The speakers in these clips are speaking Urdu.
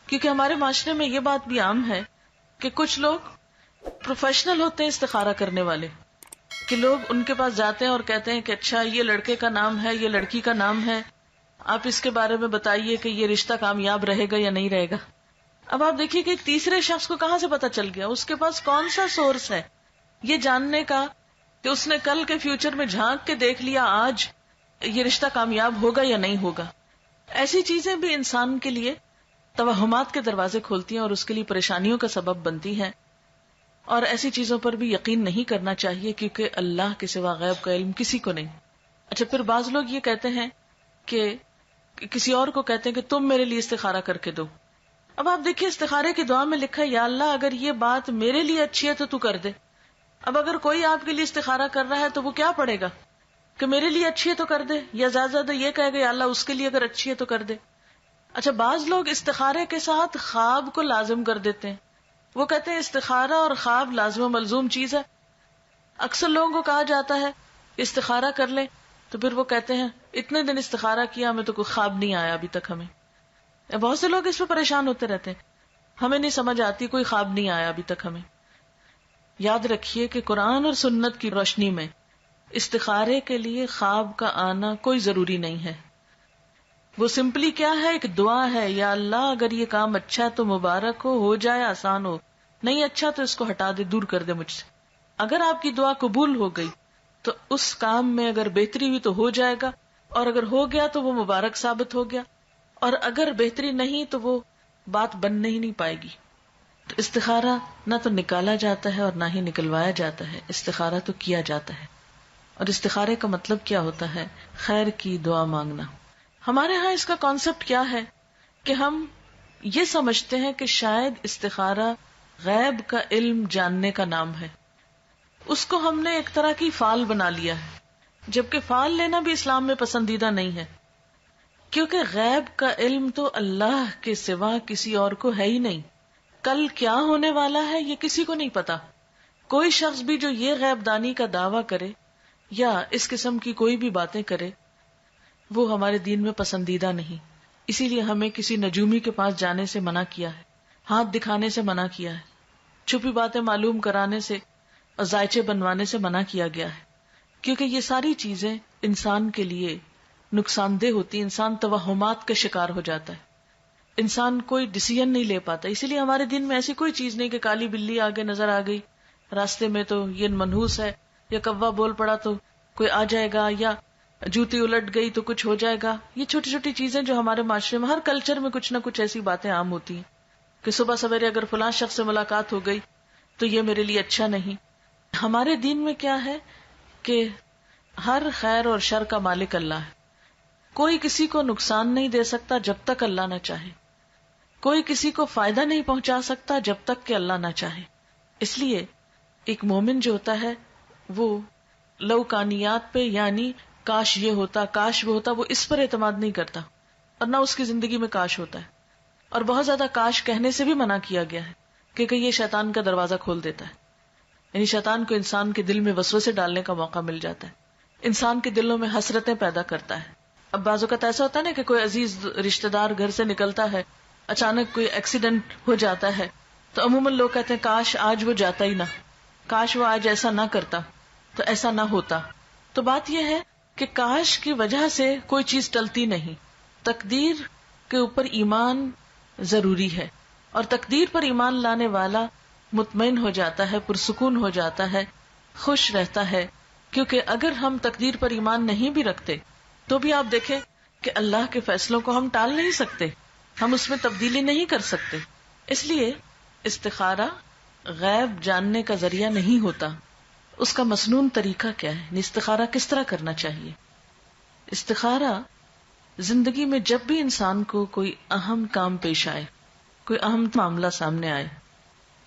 کیونکہ ہمارے معاشرے میں یہ بات بھی عام ہے کہ کچھ لوگ پروفیشنل ہوتے ہیں استخارہ کرنے والے، کہ لوگ ان کے پاس جاتے ہیں اور کہتے ہیں کہ اچھا یہ لڑکے کا نام ہے، یہ لڑکی کا نام ہے، آپ اس کے بارے میں بتائیے کہ یہ رشتہ کامیاب رہے گا یا نہیں رہے گا. اب آپ دیکھیے کہ ایک تیسرے شخص کو کہاں سے پتا چل گیا، اس کے پاس کون سا سورس ہے یہ جاننے کا کہ اس نے کل کے فیوچر میں جھانک کے دیکھ لیا آج یہ رشتہ کامیاب ہوگا یا نہیں ہوگا. ایسی چیزیں بھی انسان کے لیے توہمات کے دروازے کھولتی ہیں اور اس کے لیے پریشانیوں کا سبب بنتی ہیں، اور ایسی چیزوں پر بھی یقین نہیں کرنا چاہیے کیونکہ اللہ کے سوا غیب کا علم کسی کو نہیں. اچھا، پھر بعض لوگ یہ کہتے ہیں کہ کسی اور کو کہتے ہیں کہ تم میرے لیے استخارہ کر کے دو. اب آپ دیکھیے استخارے کی دعا میں لکھا ہے یا اللہ اگر یہ بات میرے لیے اچھی ہے تو کر دے. اب اگر کوئی آپ کے لیے استخارہ کر رہا ہے تو وہ کیا پڑھے گا کہ میرے لیے اچھی ہے تو کر دے، یا زیادہ زیادہ یہ کہے گا یا اللہ اس کے لیے اگر اچھی ہے تو کر دے. اچھا، بعض لوگ استخارے کے ساتھ خواب کو لازم کر دیتے ہیں. وہ کہتے ہیں استخارہ اور خواب لازم و ملزوم چیز ہے. اکثر لوگوں کو کہا جاتا ہے استخارہ کر لیں تو پھر وہ کہتے ہیں اتنے دن استخارہ کیا ہمیں تو کوئی خواب نہیں آیا ابھی تک. ہمیں بہت سے لوگ اس پہ پریشان ہوتے رہتے ہیں، ہمیں نہیں سمجھ آتی، کوئی خواب نہیں آیا ابھی تک ہمیں. یاد رکھیے کہ قرآن اور سنت کی روشنی میں استخارے کے لیے خواب کا آنا کوئی ضروری نہیں ہے. وہ سمپلی کیا ہے، ایک دعا ہے، یا اللہ اگر یہ کام اچھا ہے تو مبارک ہو جائے، آسان ہو، نہیں اچھا تو اس کو ہٹا دے، دور کر دے مجھ سے. اگر آپ کی دعا قبول ہو گئی تو اس کام میں اگر بہتری ہوئی تو ہو جائے گا، اور اگر ہو گیا تو وہ مبارک ثابت ہو گیا، اور اگر بہتری نہیں تو وہ بات بننے ہی نہیں پائے گی. تو استخارہ نہ تو نکالا جاتا ہے اور نہ ہی نکلوایا جاتا ہے، استخارہ تو کیا جاتا ہے. اور استخارے کا مطلب کیا ہوتا ہے؟ خیر کی دعا مانگنا. ہمارے ہاں اس کا کانسیپٹ کیا ہے کہ ہم یہ سمجھتے ہیں کہ شاید استخارہ غیب کا علم جاننے کا نام ہے. اس کو ہم نے ایک طرح کی فال بنا لیا ہے، جبکہ فال لینا بھی اسلام میں پسندیدہ نہیں ہے، کیونکہ غیب کا علم تو اللہ کے سوا کسی اور کو ہے ہی نہیں. کل کیا ہونے والا ہے یہ کسی کو نہیں پتا. کوئی شخص بھی جو یہ غیب دانی کا دعویٰ کرے یا اس قسم کی کوئی بھی باتیں کرے وہ ہمارے دین میں پسندیدہ نہیں. اسی لیے ہمیں کسی نجومی کے پاس جانے سے منع کیا ہے، ہاتھ دکھانے سے منع کیا ہے، چھپی باتیں معلوم کرانے سے اور ذائچے بنوانے سے منع کیا گیا ہے، کیونکہ یہ ساری چیزیں انسان کے لیے نقصان دہ ہوتی. انسان توہمات کا شکار ہو جاتا ہے، انسان کوئی ڈیسیژن نہیں لے پاتا. اسی لیے ہمارے دین میں ایسی کوئی چیز نہیں کہ کالی بلی آگے نظر آ گئی راستے میں تو یہ منحوس ہے، یا کوا بول پڑا تو کوئی آ جائے گا، یا جوتی الٹ گئی تو کچھ ہو جائے گا. یہ چھوٹی چھوٹی چیزیں جو ہمارے معاشرے میں ہر کلچر میں کچھ نہ کچھ ایسی باتیں عام ہوتی ہیں کہ صبح سویرے اگر فلاں شخص سے ملاقات ہو گئی تو یہ میرے لیے اچھا نہیں. ہمارے دین میں کیا ہے کہ ہر خیر اور شر کا مالک اللہ ہے. کوئی کسی کو نقصان نہیں دے سکتا جب تک اللہ نہ چاہے، کوئی کسی کو فائدہ نہیں پہنچا سکتا جب تک کہ اللہ نہ چاہے. اس لیے ایک مومن جو ہوتا ہے وہ لوکانیات پہ، یعنی کاش یہ ہوتا، کاش وہ ہوتا، وہ اس پر اعتماد نہیں کرتا، اور نہ اس کی زندگی میں کاش ہوتا ہے. اور بہت زیادہ کاش کہنے سے بھی منع کیا گیا ہے کیونکہ یہ شیطان کا دروازہ کھول دیتا ہے. یعنی شیطان کو انسان کے دل میں وسوسے ڈالنے کا موقع مل جاتا ہے، انسان کے دلوں میں حسرتیں پیدا کرتا ہے. اب بعض اوقات ایسا ہوتا ہے نا کہ کوئی عزیز رشتہ دار گھر سے نکلتا ہے، اچانک کوئی ایکسیڈنٹ ہو جاتا ہے تو عموماً لوگ کہتے ہیں کاش آج وہ جاتا ہی نہ، کاش وہ آج ایسا نہ کرتا تو ایسا نہ ہوتا. تو بات یہ ہے کہ کاش کی وجہ سے کوئی چیز ٹلتی نہیں. تقدیر کے اوپر ایمان ضروری ہے، اور تقدیر پر ایمان لانے والا مطمئن ہو جاتا ہے، پرسکون ہو جاتا ہے، خوش رہتا ہے. کیونکہ اگر ہم تقدیر پر ایمان نہیں بھی رکھتے تو بھی آپ دیکھیں کہ اللہ کے فیصلوں کو ہم ٹال نہیں سکتے، ہم اس میں تبدیلی نہیں کر سکتے. اس لیے استخارہ غیب جاننے کا ذریعہ نہیں ہوتا. اس کا مسنون طریقہ کیا ہے؟ استخارہ کس طرح کرنا چاہیے؟ استخارہ زندگی میں جب بھی انسان کو کوئی اہم کام پیش آئے، کوئی اہم معاملہ سامنے آئے،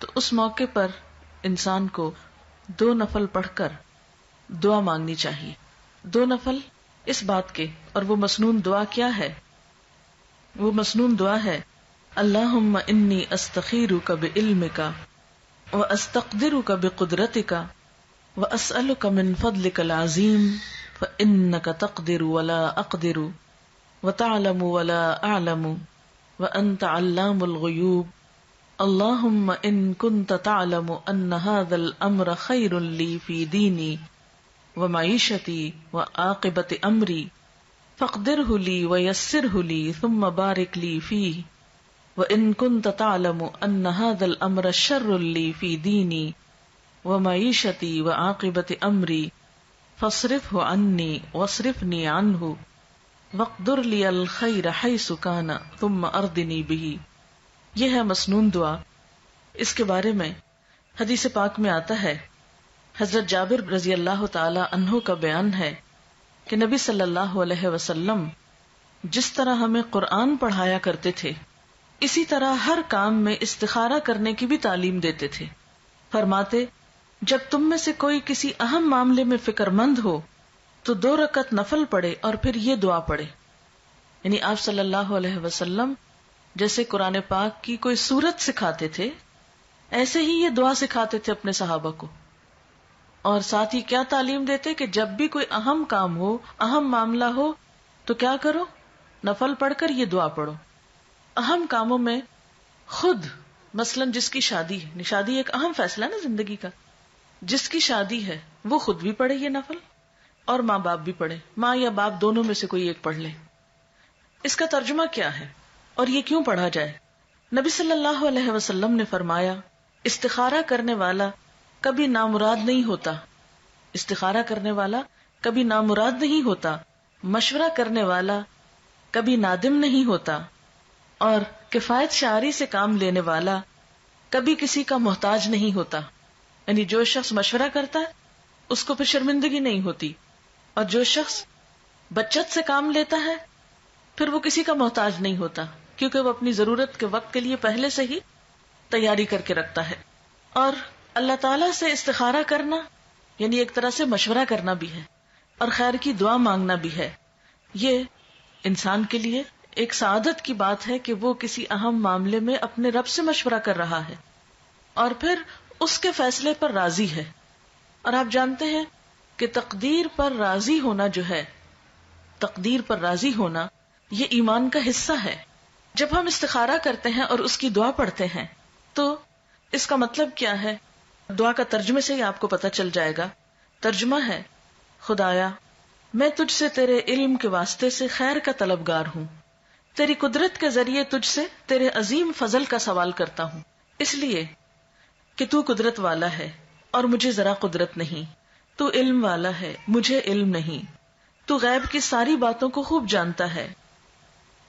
تو اس موقع پر انسان کو 2 نفل پڑھ کر دعا مانگنی چاہیے. 2 نفل اس بات کے، اور وہ مسنون دعا کیا ہے؟ وہ مسنون دعا ہے اللہم انی استخیرک بعلمک واستقدرک بقدرتک واسألک من فضلک العظیم فانک تقدر ولا اقدر وتعلم ولا اعلم وأنت علام الغيوب اللهم إن كنت تعلم أن هذا الأمر خير لي في ديني ومعيشتي وعاقبة أمري فاقدره لي ويسره لي ثم بارك لي فيه وإن كنت تعلم أن هذا الأمر شر لي في ديني ومعيشتي وعاقبة أمري فاصرفه عني واصرفني عنه واقدر لي الخير حيث كان ثم أرضني به. یہ ہے مسنون دعا. اس کے بارے میں حدیث پاک میں آتا ہے، حضرت جابر رضی اللہ تعالی عنہ کا بیان ہے کہ نبی صلی اللہ علیہ وسلم جس طرح ہمیں قرآن پڑھایا کرتے تھے اسی طرح ہر کام میں استخارہ کرنے کی بھی تعلیم دیتے تھے. فرماتے جب تم میں سے کوئی کسی اہم معاملے میں فکر مند ہو تو 2 رکعت نفل پڑھے اور پھر یہ دعا پڑھے. یعنی آپ صلی اللہ علیہ وسلم جیسے قرآن پاک کی کوئی سورت سکھاتے تھے ایسے ہی یہ دعا سکھاتے تھے اپنے صحابہ کو. اور ساتھ ہی کیا تعلیم دیتے کہ جب بھی کوئی اہم کام ہو، اہم معاملہ ہو تو کیا کرو؟ نفل پڑھ کر یہ دعا پڑھو. اہم کاموں میں خود مثلاً جس کی شادی ہے، شادی ایک اہم فیصلہ ہے نا زندگی کا، جس کی شادی ہے وہ خود بھی پڑھے یہ نفل اور ماں باپ بھی پڑھے، ماں یا باپ دونوں میں سے کوئی ایک پڑھ لے. اس کا ترجمہ کیا ہے اور یہ کیوں پڑھا جائے؟ نبی صلی اللہ علیہ وسلم نے فرمایا استخارہ کرنے والا کبھی نامراد نہیں ہوتا، استخارہ کرنے والا کبھی نامراد نہیں ہوتا، مشورہ کرنے والا کبھی نادم نہیں ہوتا، اور کفایت شعاری سے کام لینے والا کبھی کسی کا محتاج نہیں ہوتا. یعنی جو شخص مشورہ کرتا ہے اس کو پھر شرمندگی نہیں ہوتی، اور جو شخص بچت سے کام لیتا ہے پھر وہ کسی کا محتاج نہیں ہوتا، کیونکہ وہ اپنی ضرورت کے وقت کے لیے پہلے سے ہی تیاری کر کے رکھتا ہے. اور اللہ تعالیٰ سے استخارہ کرنا یعنی ایک طرح سے مشورہ کرنا بھی ہے اور خیر کی دعا مانگنا بھی ہے. یہ انسان کے لیے ایک سعادت کی بات ہے کہ وہ کسی اہم معاملے میں اپنے رب سے مشورہ کر رہا ہے اور پھر اس کے فیصلے پر راضی ہے. اور آپ جانتے ہیں کہ تقدیر پر راضی ہونا جو ہے، تقدیر پر راضی ہونا یہ ایمان کا حصہ ہے. جب ہم استخارہ کرتے ہیں اور اس کی دعا پڑھتے ہیں تو اس کا مطلب کیا ہے؟ دعا کا ترجمے سے ہی آپ کو پتہ چل جائے گا. ترجمہ ہے خدایا میں تجھ سے تیرے علم کے واسطے سے خیر کا طلبگار ہوں، تیری قدرت کے ذریعے تجھ سے تیرے عظیم فضل کا سوال کرتا ہوں، اس لیے کہ تو قدرت والا ہے اور مجھے ذرا قدرت نہیں، تو علم والا ہے مجھے علم نہیں، تو غیب کی ساری باتوں کو خوب جانتا ہے.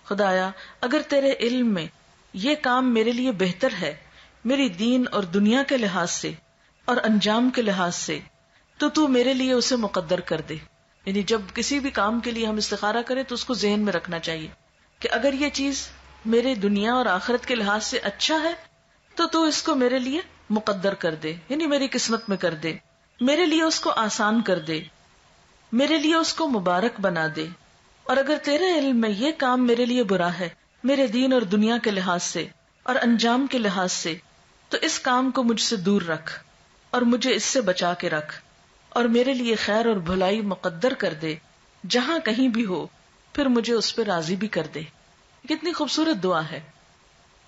خدایا اگر تیرے علم میں یہ کام میرے لیے بہتر ہے میری دین اور دنیا کے لحاظ سے اور انجام کے لحاظ سے تو میرے لیے اسے مقدر کر دے. یعنی جب کسی بھی کام کے لیے ہم استخارہ کریں تو اس کو ذہن میں رکھنا چاہیے کہ اگر یہ چیز میرے دنیا اور آخرت کے لحاظ سے اچھا ہے تو اس کو میرے لیے مقدر کر دے، یعنی میری قسمت میں کر دے، میرے لیے اس کو آسان کر دے، میرے لیے اس کو مبارک بنا دے. اور اگر تیرے علم میں یہ کام میرے لیے برا ہے میرے دین اور دنیا کے لحاظ سے اور انجام کے لحاظ سے تو اس کام کو مجھ سے دور رکھ اور مجھے اس سے بچا کے رکھ اور میرے لیے خیر اور بھلائی مقدر کر دے جہاں کہیں بھی ہو، پھر مجھے اس پہ راضی بھی کر دے. کتنی خوبصورت دعا ہے.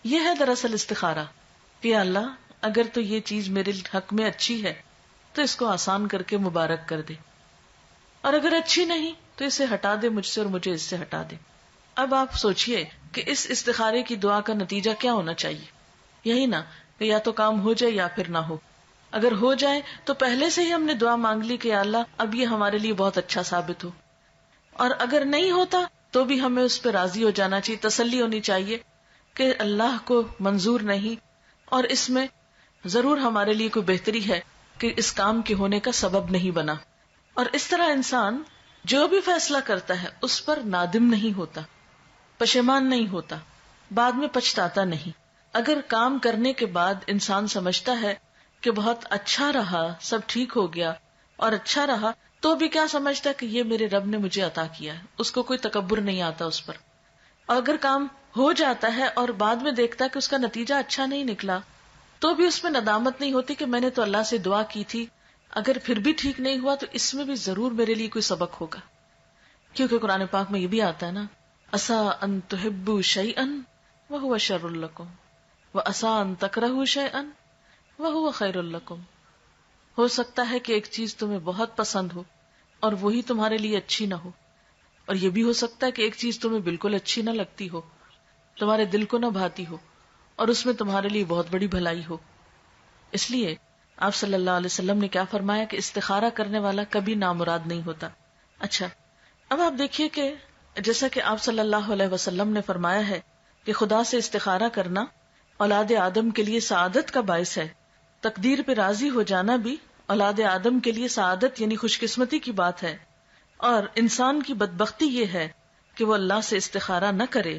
یہ ہے دراصل استخارہ کہ اللہ اگر تو یہ چیز میرے حق میں اچھی ہے تو اس کو آسان کر کے مبارک کر دے، اور اگر اچھی نہیں تو اسے ہٹا دے مجھ سے اور مجھے اس سے ہٹا دے. اب آپ سوچئے کہ اس استخارے کی دعا کا نتیجہ کیا ہونا چاہیے؟ یہی نا کہ یا تو کام ہو جائے یا پھر نہ ہو. اگر ہو جائے تو پہلے سے ہی ہم نے دعا مانگ لی کہ یا اللہ اب یہ ہمارے لیے بہت اچھا ثابت ہو، اور اگر نہیں ہوتا تو بھی ہمیں اس پہ راضی ہو جانا چاہیے، تسلی ہونی چاہیے کہ اللہ کو منظور نہیں اور اس میں ضرور ہمارے لیے کوئی بہتری ہے کہ اس کام کے ہونے کا سبب نہیں بنا. اور اس طرح انسان جو بھی فیصلہ کرتا ہے اس پر نادم نہیں ہوتا، پشیمان نہیں ہوتا، بعد میں پچھتاتا نہیں. اگر کام کرنے کے بعد انسان سمجھتا ہے کہ بہت اچھا رہا، سب ٹھیک ہو گیا اور اچھا رہا، تو بھی کیا سمجھتا ہے کہ یہ میرے رب نے مجھے عطا کیا ہے، اس کو کوئی تکبر نہیں آتا اس پر. اور اگر کام ہو جاتا ہے اور بعد میں دیکھتا ہے کہ اس کا نتیجہ اچھا نہیں نکلا تو بھی اس میں ندامت نہیں ہوتی کہ میں نے تو اللہ سے دعا کی تھی، اگر پھر بھی ٹھیک نہیں ہوا تو اس میں بھی ضرور میرے لیے کوئی سبق ہوگا. کیونکہ قرآن پاک میں یہ بھی آتا ہے نا، عسیٰ ان تحبوا شیئا وہو شر لکم وعسى ان تکرہوا شیئا وہو خیر لکم. ہو سکتا ہے کہ ایک چیز تمہیں بہت پسند ہو اور وہی تمہارے لیے اچھی نہ ہو، اور یہ بھی ہو سکتا ہے کہ ایک چیز تمہیں بالکل اچھی نہ لگتی ہو، تمہارے دل کو نہ بھاتی ہو، اور اس میں تمہارے لیے بہت بڑی بھلائی ہو. اس لیے آپ صلی اللہ علیہ وسلم نے کیا فرمایا کہ استخارہ کرنے والا کبھی نامراد نہیں ہوتا. اچھا، اب آپ دیکھیے کہ جیسا کہ آپ صلی اللہ علیہ وسلم نے فرمایا ہے کہ خدا سے استخارہ کرنا اولاد آدم کے لیے سعادت کا باعث ہے. تقدیر پہ راضی ہو جانا بھی اولاد آدم کے لیے سعادت یعنی خوش قسمتی کی بات ہے. اور انسان کی بدبختی یہ ہے کہ وہ اللہ سے استخارہ نہ کرے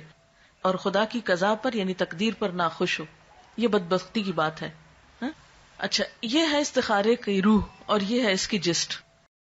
اور خدا کی قضا پر یعنی تقدیر پر ناخوش ہو. یہ بدبختی کی بات ہے. اچھا، یہ ہے استخارے کی روح اور یہ ہے اس کی جسٹ.